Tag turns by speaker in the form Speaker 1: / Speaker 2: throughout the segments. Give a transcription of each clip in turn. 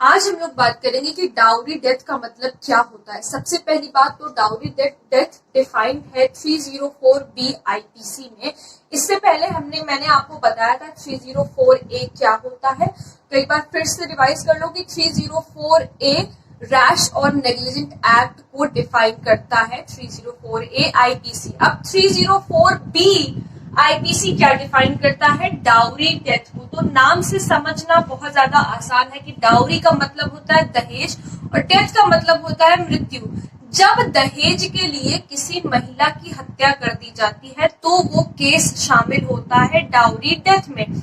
Speaker 1: आज हम लोग बात करेंगे कि डाउरी डेथ का मतलब क्या होता है। सबसे पहली बात तो डाउरी डेथ डिफाइंड है 304B आईपीसी में। इससे पहले मैंने आपको बताया था 304A क्या होता है। तो एक बार फिर से रिवाइज कर लो कि 304A रैश और नेग्लिजेंट एक्ट को डिफाइन करता है 304A आईपीसी। अब 304B आईपीसी क्या डिफाइन करता है? डाउरी डेथ को। तो नाम से समझना बहुत ज्यादा आसान है कि डाउरी का मतलब होता है दहेज और डेथ का मतलब होता है मृत्यु। जब दहेज के लिए किसी महिला की हत्या कर दी जाती है तो वो केस शामिल होता है डाउरी डेथ में।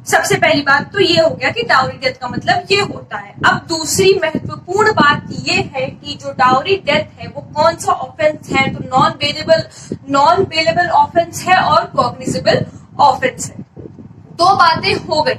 Speaker 1: सबसे पहली बात तो ये हो गया कि डाउरी डेथ का मतलब ये होता है। अब दूसरी महत्वपूर्ण बात ये है कि जो डाउरी डेथ है वो कौन सा ऑफेंस है? तो नॉन बेलेबल ऑफेंस है और कॉग्निजेबल ऑफेंस है। दो बातें हो गई।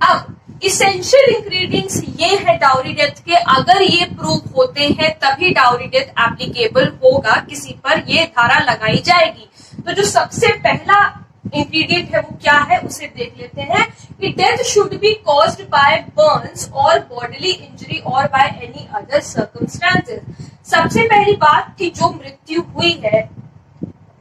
Speaker 1: अब इसेंशियल इंग्रेडिएंट्स ये है डाउरी डेथ के, अगर ये प्रूव होते हैं तभी डाउरी डेथ एप्लीकेबल होगा, किसी पर ये धारा लगाई जाएगी। तो जो सबसे पहला इंग्रेडिएंट है वो क्या है उसे देख लेते हैं कि death should be caused by Burns और बॉडीली इंजरी और बाय एनी अदर सर्कमस्टेंसेस। सबसे पहली बात कि जो मृत्यु हुई है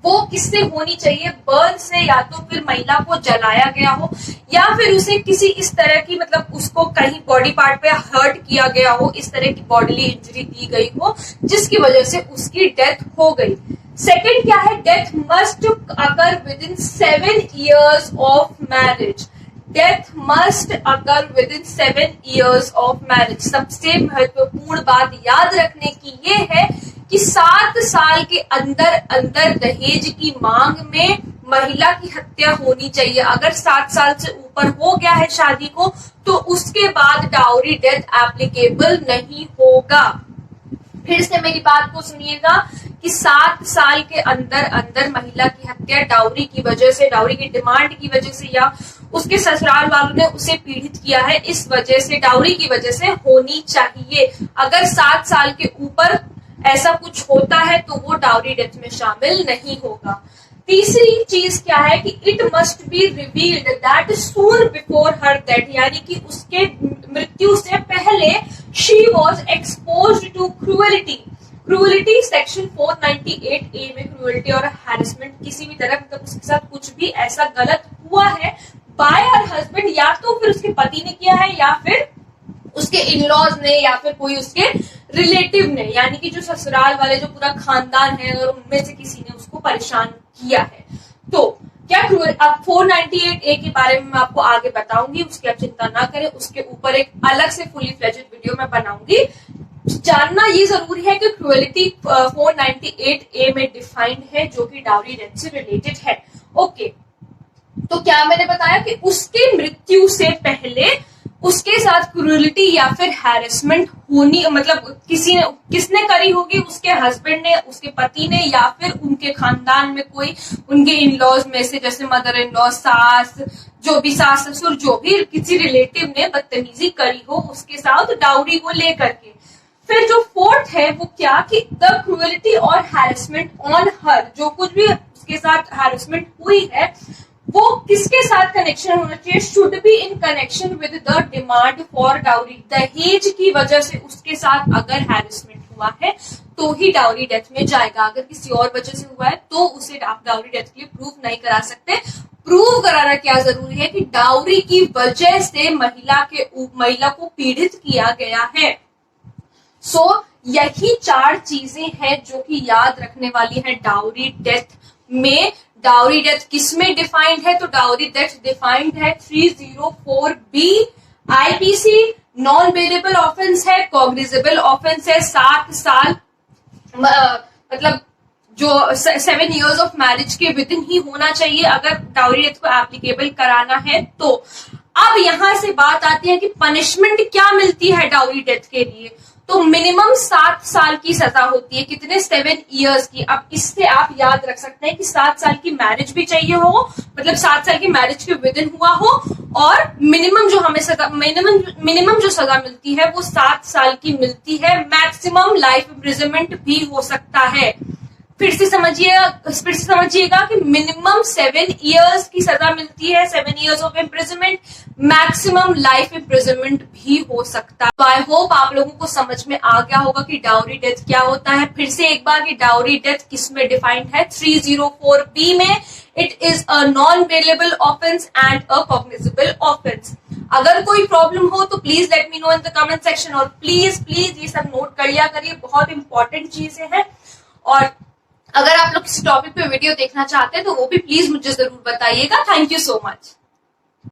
Speaker 1: वो किससे होनी चाहिए? बर्न से, या तो फिर महिला को जलाया गया हो या फिर उसे किसी इस तरह की मतलब उसको कहीं बॉडी पार्ट पे हर्ट किया गया हो, इस तरह की बॉडीली इंजरी दी गई हो जिसकी वजह से उसकी डेथ हो गई। सेकंड क्या है? Death must occur with in 7 years of marriage. Death must occur with in 7 years of marriage. सबसे महत्वपूर्ण बात याद रखने की ये है कि 7 साल के अंदर अंदर दहेज की मांग में महिला की हत्या होनी चाहिए। अगर 7 साल से ऊपर हो गया है शादी को तो उसके बाद डाउरी डेथ एप्लीकेबल नहीं होगा। फिर से मेरी बात को सुनिएगा कि 7 साल के अंदर अंदर महिला की हत्या डाउरी की वजह से, डाउरी की डिमांड की वजह से या उसके ससुराल वालों ने उसे पीड़ित किया है इस वजह से, डाउरी की वजह से होनी चाहिए। अगर 7 साल के ऊपर ऐसा कुछ होता है तो वो डाउरी डेथ में शामिल नहीं होगा। तीसरी चीज क्या है कि it must be revealed that soon before her death, यानी कि उसके मृत्यु से पहले she was exposed to cruelty section 498A में क्रूएलिटी और हैरेसमेंट किसी भी तरह मतलब उसके साथ कुछ भी ऐसा गलत हुआ है बाय हर हस्बैंड, या तो फिर उसके पति ने किया है या फिर उसके इन-लॉज ने या फिर कोई उसके रिलेटिव ने, यानी कि जो ससुराल वाले जो पूरा खानदान है और उनमें से किसी ने उसको परेशान किया है। तो क्या अब 498A के बारे में मैं आपको आगे बताऊंगी, उसकी आप चिंता ना करें, उसके ऊपर एक अलग से फुली फ्लेजेड वीडियो मैं बनाऊंगी। जानना ये जरूरी है कि क्रूएलिटी 498A में डिफाइंड है जो कि डाउरी डेथ से रिलेटेड है। ओके, तो क्या मैंने बताया कि उसके मृत्यु से पहले उसके साथ क्रूएलिटी या फिर हैरेसमेंट होनी, मतलब किसने करी होगी? उसके हस्बैंड ने, उसके पति ने, या फिर उनके खानदान में कोई उनके इन-लॉज में से, जैसे मदर इन लॉ, सास ससुर, जो भी किसी रिलेटिव ने बदतमीजी करी हो उसके साथ डाउरी को लेकर के। फिर जो फोर्थ है वो क्या कि द क्रूएलिटी और हैरेसमेंट ऑन हर, जो कुछ भी उसके साथ हैरेसमेंट हुई है वो किसके साथ कनेक्शन होना चाहिए? Should be in connection with the demand for dowry. दहेज की वजह से उसके साथ अगर हैरेसमेंट हुआ है तो ही डाउरी डेथ में जाएगा। अगर किसी और वजह से हुआ है तो उसे आप डाउरी डेथ के लिए प्रूव नहीं करा सकते। प्रूव कराना क्या जरूरी है कि डाउरी की वजह से महिला को पीड़ित किया गया है। सो यही 4 चीजें हैं जो कि याद रखने वाली है डाउरी डेथ में। डाउरी डेथ किसमें डिफाइंड है? तो डाउरी डेथ डिफाइंड है 304B IPC. Non bailable offence है, कॉग्निजेबल ऑफेंस है, 7 साल मतलब जो 7 years ऑफ मैरिज के विद इन ही होना चाहिए अगर डाउरी डेथ को एप्लीकेबल कराना है तो। अब यहां से बात आती है कि पनिशमेंट क्या मिलती है डाउरी डेथ के लिए। तो मिनिमम 7 साल की सजा होती है। कितने? 7 years की। अब इससे आप याद रख सकते हैं कि 7 साल की मैरिज भी चाहिए हो, मतलब 7 साल की मैरिज के विद इन हुआ हो, और मिनिमम जो हमें सजा मिनिमम जो सजा मिलती है वो 7 साल की मिलती है। मैक्सिमम लाइफ इम्प्रिजनमेंट भी हो सकता है। फिर से समझिएगा कि मिनिमम 7 इयर्स की सजा मिलती है, 7 years of imprisonment, maximum life imprisonment भी हो सकता है। आई होप आप लोगों को समझ में आ गया होगा कि डाउरी डेथ क्या होता है। फिर से एक बार कि डाउरी डेथ किसमें डिफाइंड है, 304B में। It is a non bailable offence and a cognizable offence. अगर कोई प्रॉब्लम हो तो please let me know in the comment section, और प्लीज ये सब नोट कर लिया करिए, बहुत इंपॉर्टेंट चीजें हैं। और अगर आप लोग किसी टॉपिक पे वीडियो देखना चाहते हैं तो वो भी प्लीज मुझे जरूर बताइएगा। Thank you so much.